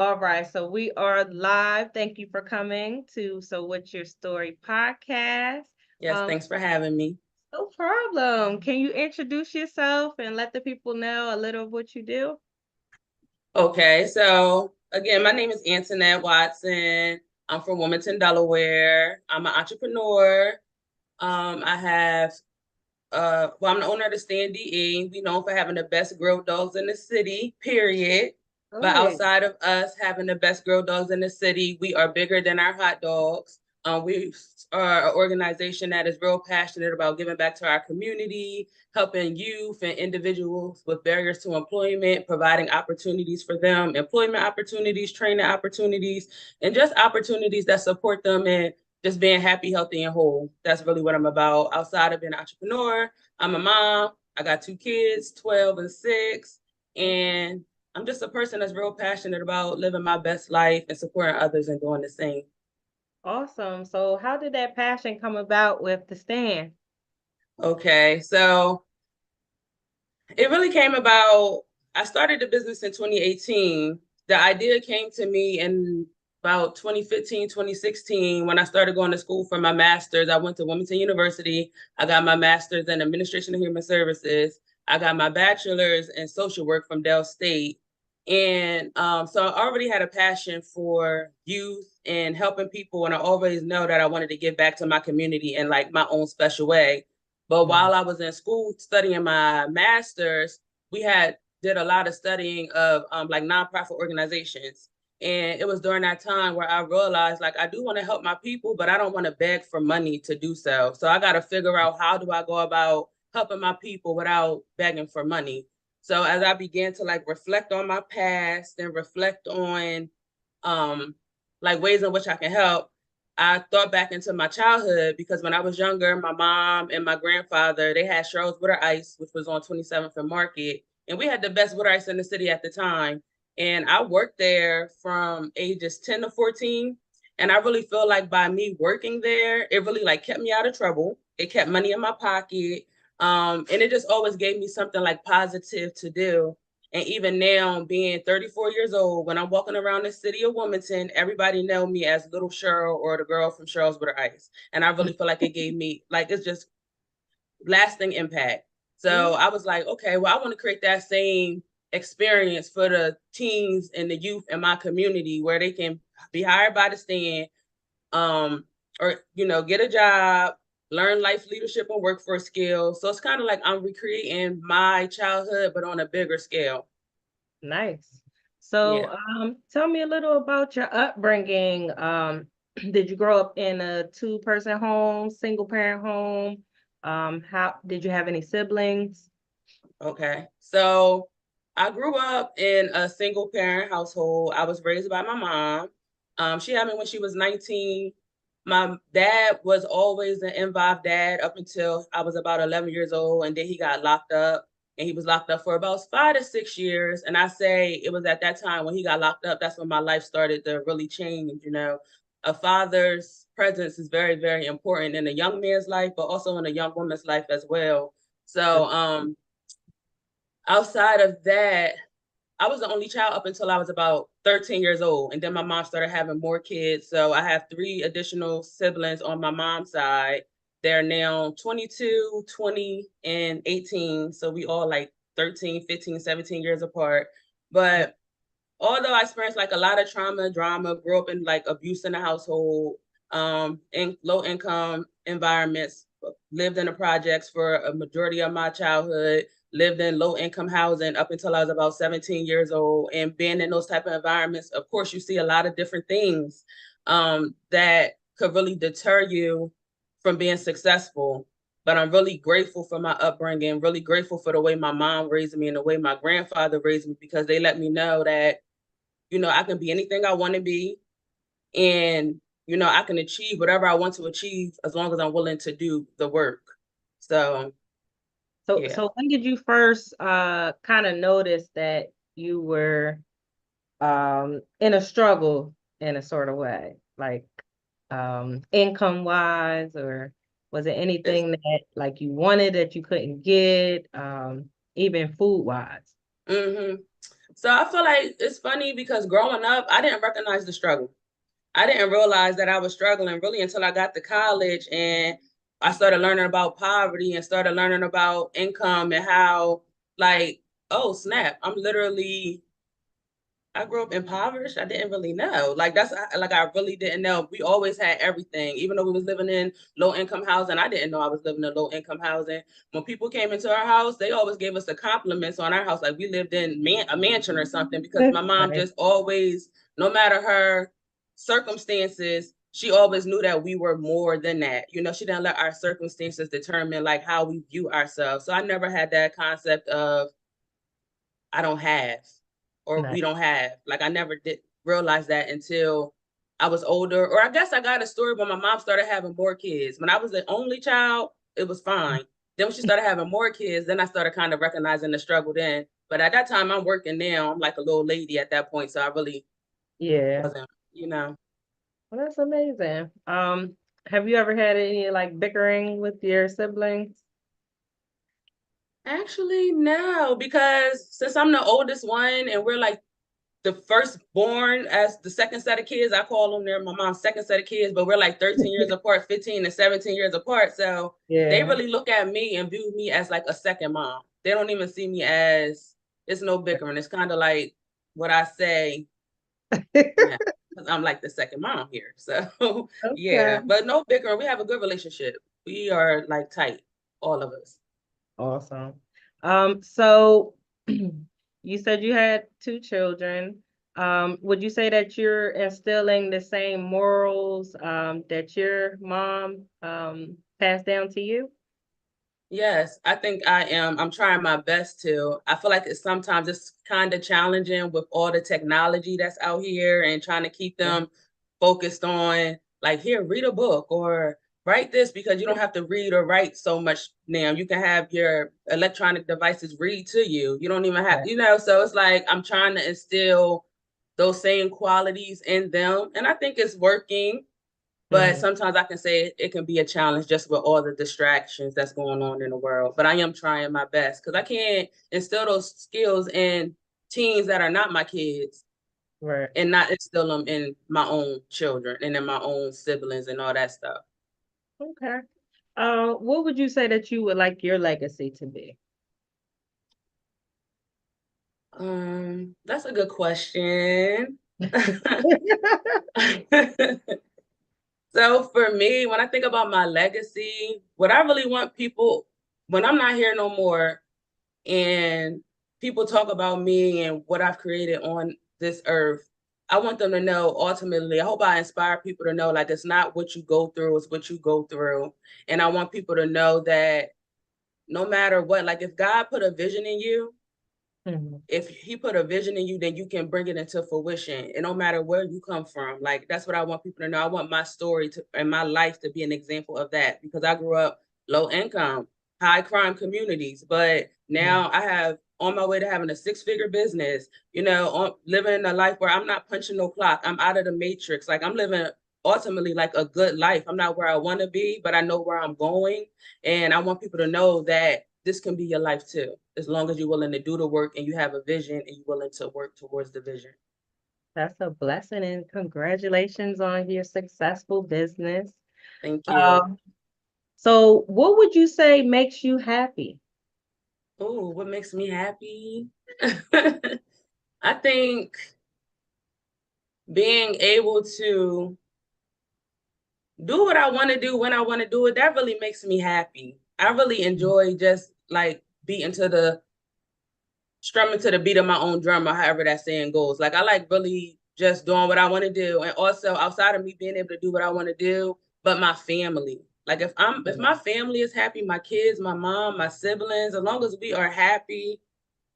All right, so we are live. Thank you for coming to So What's Your Story podcast. Yes, Um, thanks for having me. no problem. Can you introduce yourself and let the people know a little of what you do? Okay, so again, my name is Antinette Watson. I'm from Wilmington, Delaware. I'm an entrepreneur. I have I'm the owner of the Stand DE. We known for having the best grilled dogs in the city, period. But Good. outside of us having the best grilled dogs in the city, we are bigger than our hot dogs. We are an organization that is real passionate about giving back to our community, helping youth and individuals with barriers to employment, providing opportunities for them, employment opportunities, training opportunities, and just opportunities that support them and just being happy, healthy, and whole. That's really what I'm about. Outside of being an entrepreneur, I'm a mom. I got two kids, 12 and 6. And I'm just a person that's real passionate about living my best life and supporting others and doing the same. Awesome. So, how did that passion come about with the stand? Okay, so it really came about. I started the business in 2018. The idea came to me in about 2015, 2016, when I started going to school for my master's. I went to Wilmington University. I got my master's in administration and human services. I got my bachelor's in social work from Dell State. And so I already had a passion for youth and helping people. And I always know that I wanted to give back to my community in like my own special way. But Mm. while I was in school studying my master's, we had did a lot of studying of like nonprofit organizations. And it was during that time where I realized like I do want to help my people, but I don't want to beg for money to do so. So I got to figure out how do I go about helping my people without begging for money. So as I began to like reflect on my past and reflect on um like ways in which I can help, I thought back into my childhood because when I was younger, my mom and my grandfather, they had Cheryl's Butter Ice, which was on 27th and Market. And we had the best butter ice in the city at the time. And I worked there from ages 10 to 14. And I really feel like by me working there, it really like kept me out of trouble. It kept money in my pocket. And it just always gave me something like positive to do. And even now, being 34 years old, when I'm walking around the city of Wilmington, everybody know me as Little Cheryl or the girl from Cheryl's Butter Ice. And I really feel like it gave me, like, it's just lasting impact. Yeah. So I was like, okay, well, I want to create that same experience for the teens and the youth in my community where they can be hired by the stand, um, or get a job, learn life leadership and workforce skills. So it's kind of like I'm recreating my childhood, but on a bigger scale. Nice. So, Yeah. tell me a little about your upbringing. Did you grow up in a two-person home, single parent home? How did you have any siblings? Okay. So I grew up in a single parent household. I was raised by my mom. She had me when she was 19. My dad was always an involved dad up until I was about 11 years old. And then he got locked up. And he was locked up for about 5 to 6 years. And I say it was at that time when he got locked up, that's when my life started to really change. A father's presence is very, very important in a young man's life, but also in a young woman's life as well. So outside of that, I was the only child up until I was about 13 years old. And then my mom started having more kids. So I have three additional siblings on my mom's side. They're now 22, 20, and 18. So we all like 13, 15, 17 years apart. But although I experienced like a lot of trauma, drama, grew up in like abuse in the household, in low income environments, lived in the projects for a majority of my childhood, lived in low income housing up until I was about 17 years old. And being in those type of environments, of course, you see a lot of different things that could really deter you from being successful. But I'm really grateful for my upbringing, really grateful for the way my mom raised me and the way my grandfather raised me, because they let me know that I can be anything I want to be. And, I can achieve whatever I want to achieve as long as I'm willing to do the work. So, So, yeah. so when did you first kind of notice that you were in a struggle in a sort of way, like income wise, or was it It's, anything that like you wanted that you couldn't get, even food wise? mm-hmm. So I feel like it's funny because growing up, I didn't recognize the struggle. I didn't realize that I was struggling really until I got to college and I started learning about poverty and started learning about income and how, like, oh snap, I'm literally, I grew up impoverished. I didn't really know. Like that's like I really didn't know. We always had everything, even though we was living in low income housing. I didn't know I was living in low income housing. When people came into our house, they always gave us the compliments on our house, like we lived in a mansion or something. Because my mom Right. just always, no matter her circumstances, she always knew that we were more than that. You know, she didn't let our circumstances determine like how we view ourselves. So I never had that concept of I don't have or Nice. we don't have. Like I never did realize that until I was older. Or I guess I got a story when my mom started having more kids. When I was the only child, it was fine. Then when she started having more kids, then I started kind of recognizing the struggle then. But at that time, I'm working now. I'm like a little lady at that point. So I really Yeah. wasn't, you know. Well, that's amazing. Have you ever had any like bickering with your siblings? Actually, no, because since I'm the oldest one and we're like the firstborn as the second set of kids. I call them they're my mom's second set of kids, but we're like 13 years apart, 15 and 17 years apart. So they Yeah. really look at me and view me as like a second mom. They don't even see me as it's no bickering. It's kind of like what I say, yeah, because I'm like the second mom here. So yeah, Okay. but no bickering. We have a good relationship. We are like tight, all of us. Awesome. So you said you had two children. Would you say that you're instilling the same morals that your mom passed down to you? Yes, I think I am. I'm trying my best to. I feel like sometimes it's kind of challenging with all the technology that's out here and trying to keep Yeah. them focused on like here, read a book or write this because you don't have to read or write so much now. You can have your electronic devices read to you. You don't even have, Right. you know, so it's like I'm trying to instill those same qualities in them. And I think it's working. But Mhm. sometimes I can say it can be a challenge just with all the distractions that's going on in the world. But I am trying my best because I can't instill those skills in teens that are not my kids Right. and not instill them in my own children and in my own siblings and all that stuff. Okay. What would you say that you would like your legacy to be? That's a good question. So for me, when I think about my legacy, what I really want people when I'm not here no more, and people talk about me and what I've created on this earth, I want them to know ultimately, I hope I inspire people to know like it's not what you go through, it's what you go through. And I want people to know that no matter what, like if God put a vision in you, Mhm. if he put a vision in you, then you can bring it into fruition. And no matter where you come from, like that's what I want people to know. I want my story to and my life to be an example of that because I grew up low income, high crime communities, but Yeah. now I have on my way to having a six-figure business, you know, living a life where I'm not punching no clock. I'm out of the matrix. Like I'm living ultimately like a good life. I'm not where I want to be, but I know where I'm going. And I want people to know that this can be your life too, as long as you're willing to do the work and you have a vision and you're willing to work towards the vision. That's a blessing and congratulations on your successful business. Thank you. Um, so what would you say makes you happy? Oh, what makes me happy? I think being able to do what I want to do when I want to do it, that really makes me happy. I really enjoy just like beating to the strumming to the beat of my own drum or however that saying goes. Like I like really just doing what I want to do. And also outside of me being able to do what I want to do, but my family. Like if my family is happy, my kids, my mom, my siblings, as long as we are happy,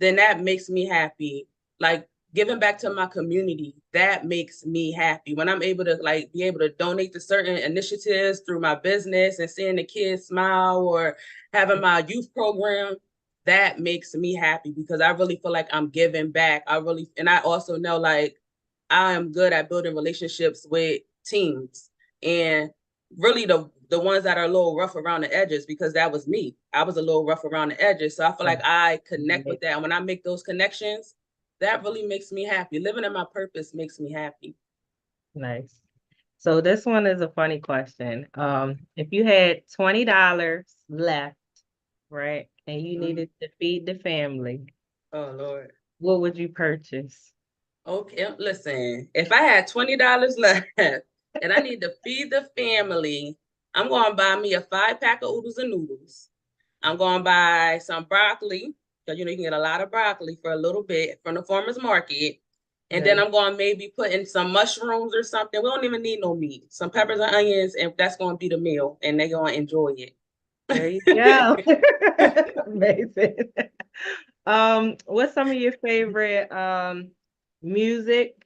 then that makes me happy. Like giving back to my community, that makes me happy. When I'm able to like be able to donate to certain initiatives through my business and seeing the kids smile or having my youth program, that makes me happy because I really feel like I'm giving back. And I also know like I am good at building relationships with teams and really the ones that are a little rough around the edges because that was me. I was a little rough around the edges. So I feel like I connect Yeah, with that. And when I make those connections, that really makes me happy. Living in my purpose makes me happy. Nice. So this one is a funny question. If you had $20 left, right, and you Mhm. needed to feed the family, Oh Lord. what would you purchase? Okay, listen, if I had $20 left and I need to feed the family, I'm going to buy me a 5 pack of oodles and noodles. I'm going to buy some broccoli because you can get a lot of broccoli for a little bit from the farmer's market. And then Nice. I'm going to maybe put in some mushrooms or something. We don't even need no meat. Some peppers and onions, and that's going to be the meal, and they're going to enjoy There you go. it. Amazing. What's some of your favorite music,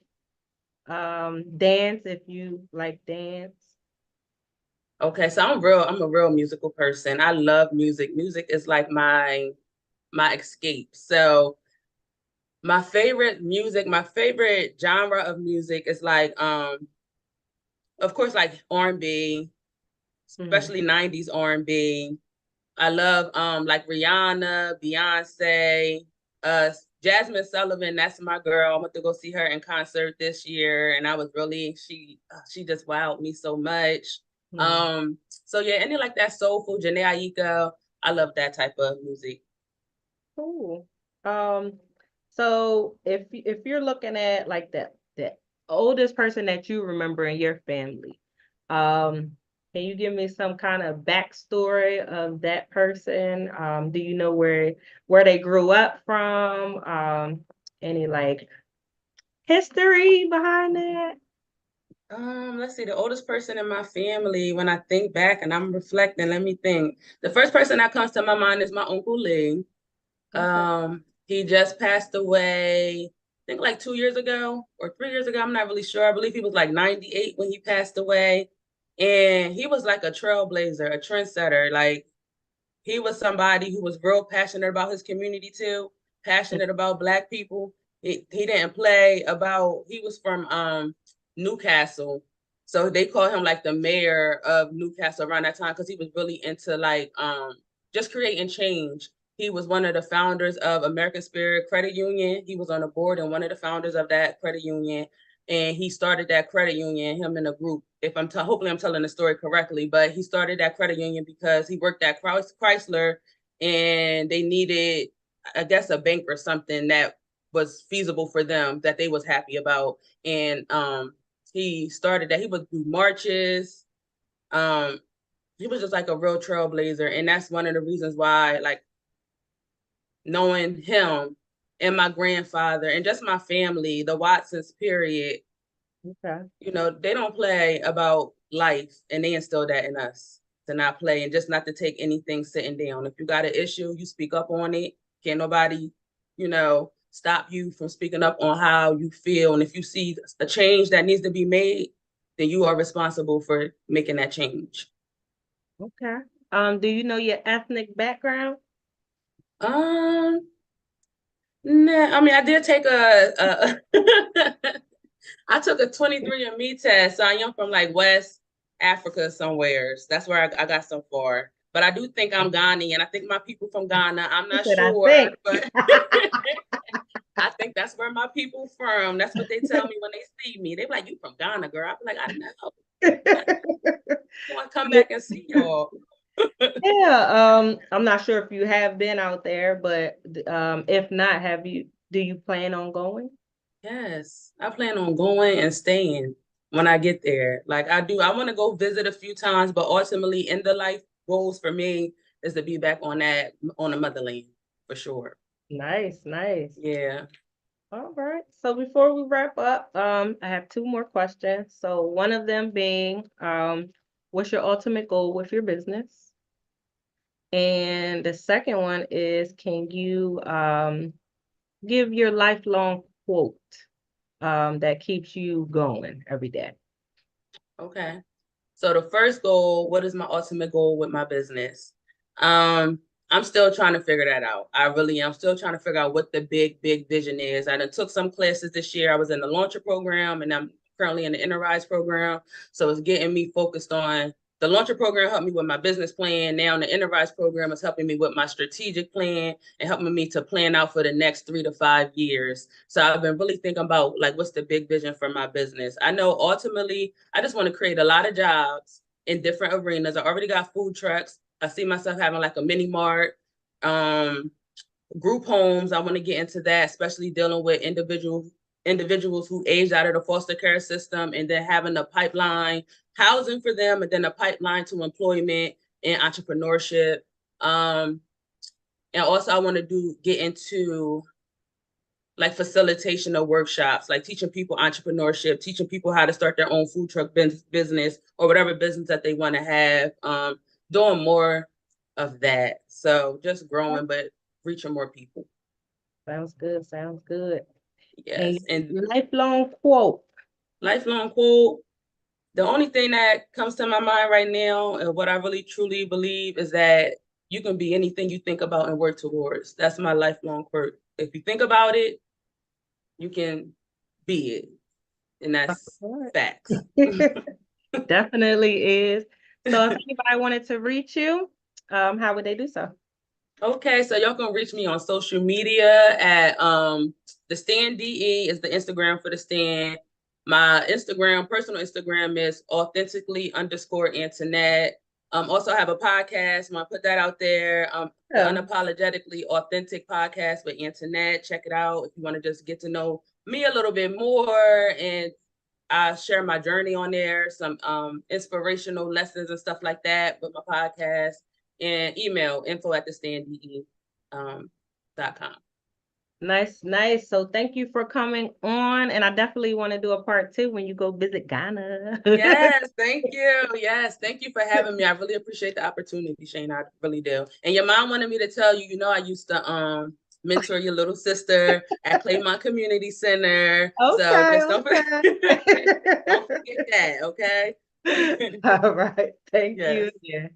dance if you like dance? Okay, so I'm a real musical person. I love music. Music is like my escape. So my favorite genre of music is like of course like R&B, Hmm. especially 90s R&B. I love like Rihanna, Beyonce, uh Jasmine Sullivan, that's my girl. I went to go see her in concert this year and I was really she just wowed me so much. Hmm. So yeah, any like that soulful Janae Aiko, I love that type of music. Cool. Um, so if you're looking at like the oldest person that you remember in your family, um, can you give me some kind of backstory of that person? Do you know where they grew up from? Any like history behind that? Let's see, the oldest person in my family, when I think back and I'm reflecting, let me think. The first person that comes to my mind is my Uncle Lee. Okay. He just passed away, I think like 2 years ago or 3 years ago. I'm not really sure. I believe he was like 98 when he passed away. And he was like a trailblazer, a trendsetter. Like he was somebody who was real passionate about his community too, passionate about Black people. He didn't play about, he was from Newcastle. So they call him like the mayor of Newcastle around that time because he was really into like just creating change. He was one of the founders of American Spirit Credit Union. He was on the board and one of the founders of that credit union. And he started that credit union, him and a group. If hopefully I'm telling the story correctly, but he started that credit union because he worked at Chrysler and they needed, I guess, a bank or something that was feasible for them that they was happy about. And he started that. He would do marches. Um, he was just like a real trailblazer, and that's one of the reasons why, like, knowing him and my grandfather and just my family, the Watsons, period, Okay. they don't play about life and they instill that in us to not play and just not to take anything sitting down. If you got an issue, you speak up on it. Can't nobody, stop you from speaking up on how you feel. And if you see a change that needs to be made, then you are responsible for making that change. Okay. Do you know your ethnic background? Um, nah, I mean, I did take I took a 23andMe test. So I am from like West Africa somewhere. That's where I got so far. But I do think I'm Ghanaian. I think my people from Ghana. I'm He not said, I sure, think. but I think that's where my people from. That's what they tell me when they see me. They be like, "You from Ghana, girl?" I be like, "I know. I want to come back and see y'all." Yeah, I'm not sure if you have been out there, but if not, do you plan on going? Yes, I plan on going and staying when I get there. Like I do, I want to go visit a few times, but ultimately, in the life goals for me is to be back on the motherland for sure. Nice, nice. Yeah. All right. So before we wrap up, I have two more questions. So one of them being, what's your ultimate goal with your business? And the second one is, can you give your lifelong quote that keeps you going every day? Okay. So the first goal, what is my ultimate goal with my business? Um, I'm still trying to figure that out. I really am still trying to figure out what the big vision is. I done took some classes this year. I was in the launcher program and I'm currently in the enterprise program. So it's getting me focused on the launcher program helped me with my business plan. Now the enterprise program is helping me with my strategic plan and helping me to plan out for the next 3 to 5 years. So I've been really thinking about like what's the big vision for my business. I know ultimately I just want to create a lot of jobs in different arenas. I already got food trucks. I see myself having like a mini mart, group homes. I want to get into that, especially dealing with individuals who aged out of the foster care system, and then having a pipeline housing for them, and then a pipeline to employment and entrepreneurship. And also I want to get into like facilitation of workshops, like teaching people entrepreneurship, teaching people how to start their own food truck business or whatever business that they want to have. Doing more of that. So just growing, but reaching more people. Sounds good. Sounds good. Yes. And lifelong quote. Lifelong quote. The only thing that comes to my mind right now and what I really truly believe is that you can be anything you think about and work towards. That's my lifelong quote. If you think about it, you can be it. And that's facts. Definitely is. So if anybody wanted to reach you, how would they do so? Okay, so y'all can reach me on social media at the Stand DE is the Instagram for the Stand. My personal Instagram is authentically_Antinette. Also I have a podcast. I'm gonna put that out there. The Unapologetically Authentic Podcast with Antinette. Check it out if you want to just get to know me a little bit more, and I share my journey on there, some inspirational lessons and stuff like that with my podcast, and email info@thestandde.com. Nice, nice. So thank you for coming on. And I definitely want to do a part 2 when you go visit Ghana. Yes, thank you. Yes, thank you for having me. I really appreciate the opportunity, Shane. I really do. And your mom wanted me to tell you, I used to mentor your little sister at Claymont Community Center. Okay, so just don't okay. Don't forget that, okay? All right. Thank you. Yes. Yeah.